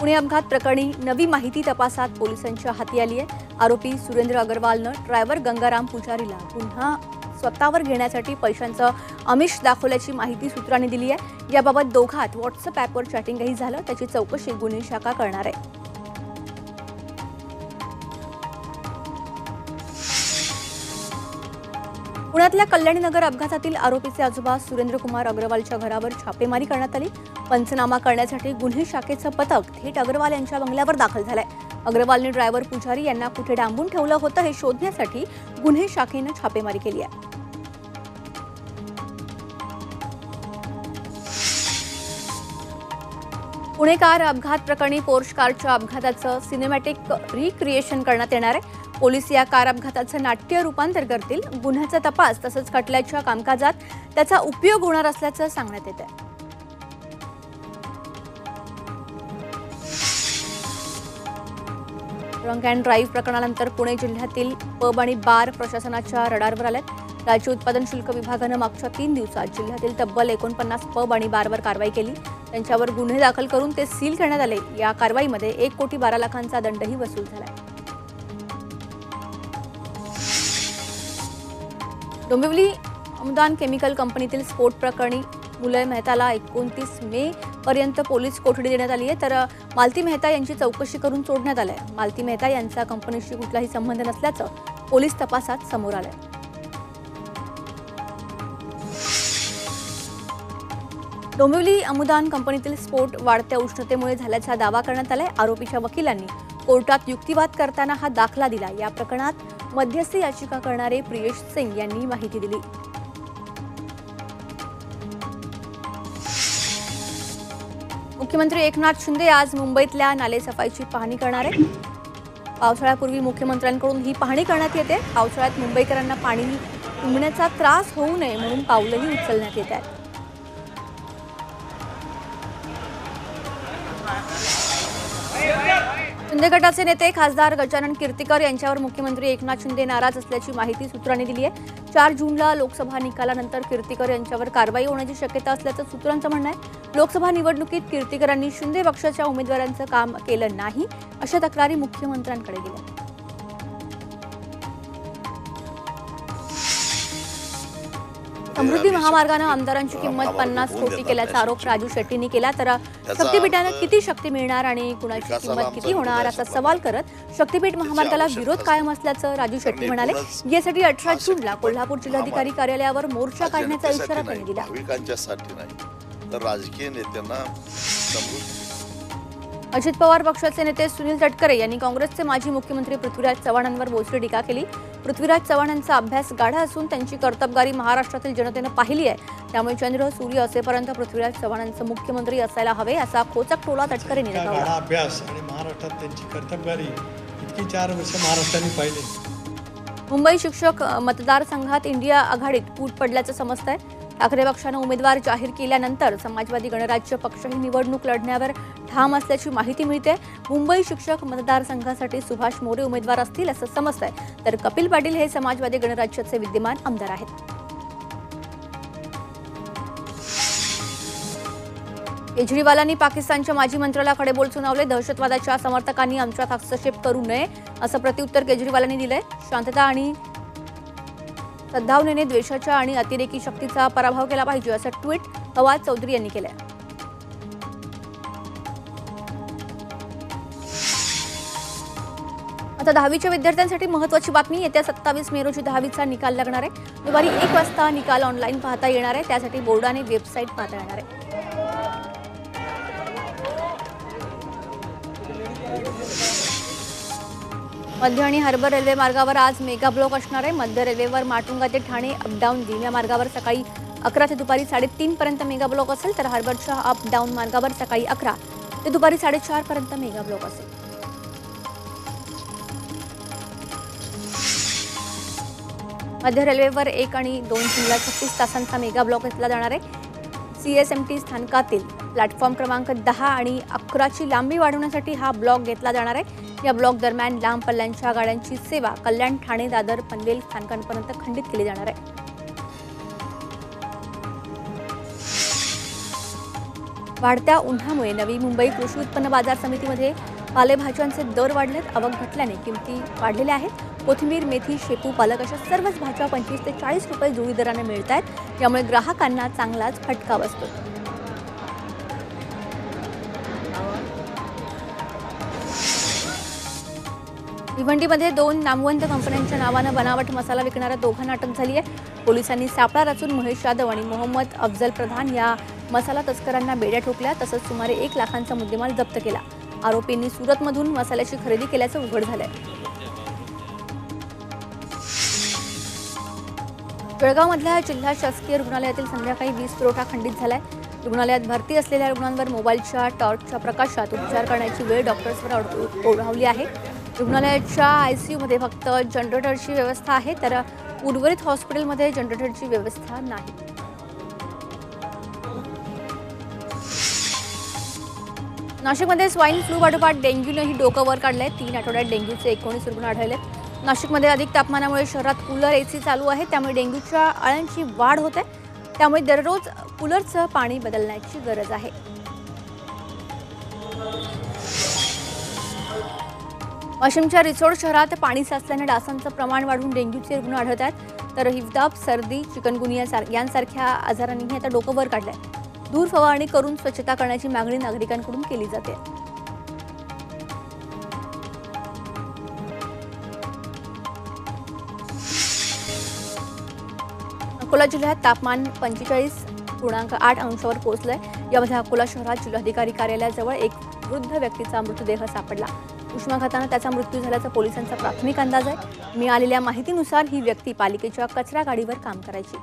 पुणे अपघात प्रकरणी नवी माहिती तपासात पोलिसांच्या हाती आली आहे। आरोपी सुरेंद्र अग्रवालनं ड्रायव्हर गंगाराम पुजारीला पुन्हा स्वतःवर घेण्यासाठी पैशांचं आमिष दाखवल्याची माहिती सूत्रांनी दिली आहे। याबाबत दोघात व्हॉट्सअप ॲपवर चॅटिंगही झालं, त्याची चौकशी गुन्हे शाखा करणार आहे। पुण्यातल्या कल्याणीनगर अपघातातील आरोपीचे आजोबा सुरेंद्रकुमार अग्रवालच्या घरावर छापेमारी करण्यात आली। पंचनामा करण्यासाठी गुन्हे शाखेचं पथक थेट अग्रवाल यांच्या बंगल्यावर दाखल झालंय। अग्रवालने ड्रायव्हर पुजारी यांना कुठे डांबून ठेवलं होतं हे शोधण्यासाठी गुन्हे शाखेनं छापेमारी केली आहे। पुणे कार अपघात प्रकरणी पोर्श कारच्या अपघाताचं सिनेमॅटिक रिक्रिएशन करण्यात येणार आहे। पोलीस या कार अपघाताचं नाट्य रूपांतर करतील। गुन्ह्याचा तपास तसंच खटल्याच्या कामकाजात त्याचा उपयोग होणार असल्याचं सांगण्यात येत आहे। ड्रंक अँड ड्राईव्ह प्रकरणानंतर पुणे जिल्ह्यातील पब आणि बार प्रशासनाच्या रडारवर आलेत। राज्य उत्पादन शुल्क विभागानं मागच्या 3 दिवसात जिल्ह्यातील तब्बल 49 पब आणि बारवर कारवाई केली। त्यांच्यावर गुन्हे दाखल करून ते सील करण्यात आले। या कारवाईमध्ये 1,12,00,000चा दंडही वसूल झाला। डोंबिवली अनुदान केमिकल कंपनीतील स्फोट प्रकरणी मुलय मेहताला 29 मे पर्यंत पोलीस कोठडी देण्यात आली आहे, तर मालती मेहता यांची चौकशी करून सोडण्यात आलंय। मालती मेहता यांचा कंपनीशी कुठलाही संबंध नसल्याचं पोलीस तपासात समोर आलंय। डोंबिवली अनुदान कंपनीतील स्फोट वाढत्या उष्णतेमुळे झाल्याचा दावा करण्यात आलाय। आरोपीच्या वकिलांनी कोर्टात युक्तिवाद करताना हा दाखला दिला। या प्रकरणात मध्यस्थी याचिका करणारे प्रियेश सिंग यांनी माहिती दिली। मुख्यमंत्री एकनाथ शिंदे आज मुंबईतल्या नालेसफाईची पाहणी करणार आहेत। पावसाळ्यापूर्वी मुख्यमंत्र्यांकडून ही पाहणी करण्यात येते। पावसाळ्यात मुंबईकरांना पाणी तुंबण्याचा त्रास होऊ नये म्हणून पावलंही उचलण्यात येत आहेत। शिंदे गटाचे नेते खासदार गजानन कीर्तिकर यांच्यावर मुख्यमंत्री एकनाथ शिंदे नाराज असल्याची माहिती सूत्रांनी दिली आहे। 4 जूनला लोकसभा निकालानंतर कीर्तिकर यांच्यावर कारवाई होण्याची शक्यता असल्याचं सूत्रांचं म्हणणं आहे। लोकसभा निवडणुकीत कीर्तिकरांनी शिंदे पक्षाच्या उमेदवारांचं काम केलं नाही अशा तक्रारी मुख्यमंत्र्यांकडे गेल्या। समृद्धी महामार्गानं आमदारांची किंमत 50 कोटी केल्याचा आरोप राजू शेट्टींनी केला, तर शक्तीपीठानं किती शक्ती मिळणार आणि कुणाची किंमत किती होणार असा सवाल करत शक्तीपीठ महामार्गाला विरोध कायम असल्याचं राजू शेट्टी म्हणाले। यासाठी 18 जूनला कोल्हापूर जिल्हाधिकारी कार्यालयावर मोर्चा काढण्याचा इशारा त्यांनी दिला। राजकीय नेत्यांना अजित पवार पक्षाचे नेते सुनील तटकरे यांनी काँग्रेसचे माजी मुख्यमंत्री पृथ्वीराज चव्हाणांवर बोचरी टीका केली। पृथ्वीराज चव्हाणांचा अभ्यास गाढा असून त्यांची कर्तबगारी महाराष्ट्रातील जनतेनं पाहिली आहे। त्यामुळे चंद्र सूर्य असेपर्यंत पृथ्वीराज चव्हाणांचं मुख्यमंत्री असायला हवे असा खोचक टोला तटकरेंनी लगावला। अभ्यास आणि महाराष्ट्रात त्यांची कर्तबगारी इतकी 4 वर्ष महाराष्ट्राने पाहिली। मुंबई शिक्षक मतदारसंघात इंडिया आघाडीत फूट पडल्याचं समजत आहे। ठाकरे पक्षानं उमेदवार जाहीर केल्यानंतर समाजवादी गणराज्य पक्षही निवडणूक लढण्यावर ठाम असल्याची माहिती मिळते। मुंबई शिक्षक मतदारसंघासाठी सुभाष मोरे उमेदवार असतील असं समजतंय, तर कपिल पाटील हे समाजवादी गणराज्याचे विद्यमान आमदार आहेत। केजरीवालांनी पाकिस्तानच्या माजी मंत्र्याला खडेबोल सुनावले। दहशतवादाच्या समर्थकांनी आमच्यात हस्तक्षेप करू नये असं प्रत्युत्तर केजरीवालांनी दिलंय। शांतता आणि सद्भावनेने द्वेषाच्या आणि अतिरेकी शक्तीचा पराभव केला पाहिजे असं ट्विट फवाद चौधरी यांनी केलंय। आता 10वीच्या विद्यार्थ्यांसाठी महत्त्वाची बातमी। येत्या 27 मे रोजी 10वीचा निकाल लागणार आहे। दुपारी 1 वाजता निकाल ऑनलाईन पाहता येणार आहे। त्यासाठी बोर्डाने वेबसाईट पाहता येणार आहे। मध्य आणि हार्बर रेल्वे मार्गावर आज मेगा ब्लॉक असणार आहे। मध्य रेल्वेवर माटुंगा ते ठाणे अपडाऊन दिव्या मार्गावर सकाळी 11 ते दुपारी 3:30 पर्यंत मेगा ब्लॉक असेल, तर हार्बरच्या अप डाऊन मार्गावर सकाळी 11 ते दुपारी 4:30 पर्यंत मेगा ब्लॉक असेल। मध्य रेल्वेवर 1 आणि 2 जूनला 36 तासांचा मेगा ब्लॉक घेतला जाणार आहे। CSMT स्थानकातील प्लॅटफॉर्म क्रमांक 10 आणि 11ची लांबी वाढवण्यासाठी हा ब्लॉक घेतला जाणार आहे। या ब्लॉक दरम्यान लांब पल्ल्यांच्या गाड्यांची सेवा कल्याण, ठाणे, दादर, पनवेल स्थानकांपर्यंत खंडित केली जाणार आहे। वाढत्या उन्हामुळे नवी मुंबई कृषी उत्पन्न बाजार समितीमध्ये पालेभाज्यांचे दर वाढलेत. आवक घटल्याने किमती वाढलेल्या आहेत. कोथिंबीर, मेथी, शेपू, पालक अशा सर्वच भाज्या 25 ते 40 रुपये जुळी दराने मिळत आहेत. यामुळे ग्राहकांना चांगलाच फटका बसतो. भिवंडीमध्ये 2 नामवंत कंपन्यांच्या नावानं बनावट मसाला विकणाऱ्या दोघांना अटक झाली आहे. पोलिसांनी सापळा रचून महेश यादव आणि मोहम्मद अफजल प्रधान या मसाला तस्करांना बेड्या ठोकल्या. तसंच सुमारे 1 लाखांचा मुद्देमाल जप्त केला. आरोपींनी सुरतमधून मसाल्याची खरेदी केल्याचं उघड झालंय. जळगावमधल्या जिल्हा शासकीय रुग्णालयातील संध्याकाळी वीज पुरवठा खंडित झालाय. रुग्णालयात भरती असलेल्या रुग्णांवर मोबाईलच्या टॉर्चच्या प्रकाशात उपचार करण्याची वेळ डॉक्टर्सवर ओढावली आहे. रुग्णालयाच्या आयसीयूमध्ये फक्त जनरेटरची व्यवस्था आहे, तर उर्वरित हॉस्पिटलमध्ये जनरेटरची व्यवस्था नाही. नाशिकमध्ये स्वाईन फ्लू पाठोपाठ डेंग्यूनंही डोकं वर काढलंय. 3 आठवड्यात डेंग्यूचे 19 रुग्ण आढळले. नाशिकमध्ये अधिक तापमानामुळे शहरात कूलर, एसी चालू आहे. त्यामुळे डेंग्यूच्या अळ्यांची वाढ होते. त्यामुळे दररोज कूलरचं पाणी बदलण्याची गरज आहे. वाशिमच्या रिसोड शहरात पाणी साचल्याने डासांचं प्रमाण वाढून डेंग्यूचे रुग्ण आढळत आहेत. तर हिवताप, सर्दी, चिकनगुनिया यांसारख्या आजारांनीही आता डोकं वर काढलंय. धूर फवारणी करून स्वच्छता करण्याची मागणी नागरिकांकडून केली जाते. अकोला जिल्ह्यात तापमान 45.8 अंशावर पोहोचलंय. यामध्ये अकोला शहरात जिल्हाधिकारी कार्यालयाजवळ एक वृद्ध व्यक्तीचा मृतदेह सापडला. उष्माघातानं त्याचा मृत्यू झाल्याचा पोलिसांचा प्राथमिक अंदाज आहे. मिळालेल्या माहितीनुसार ही व्यक्ती पालिकेच्या कचरा गाडीवर काम करायची.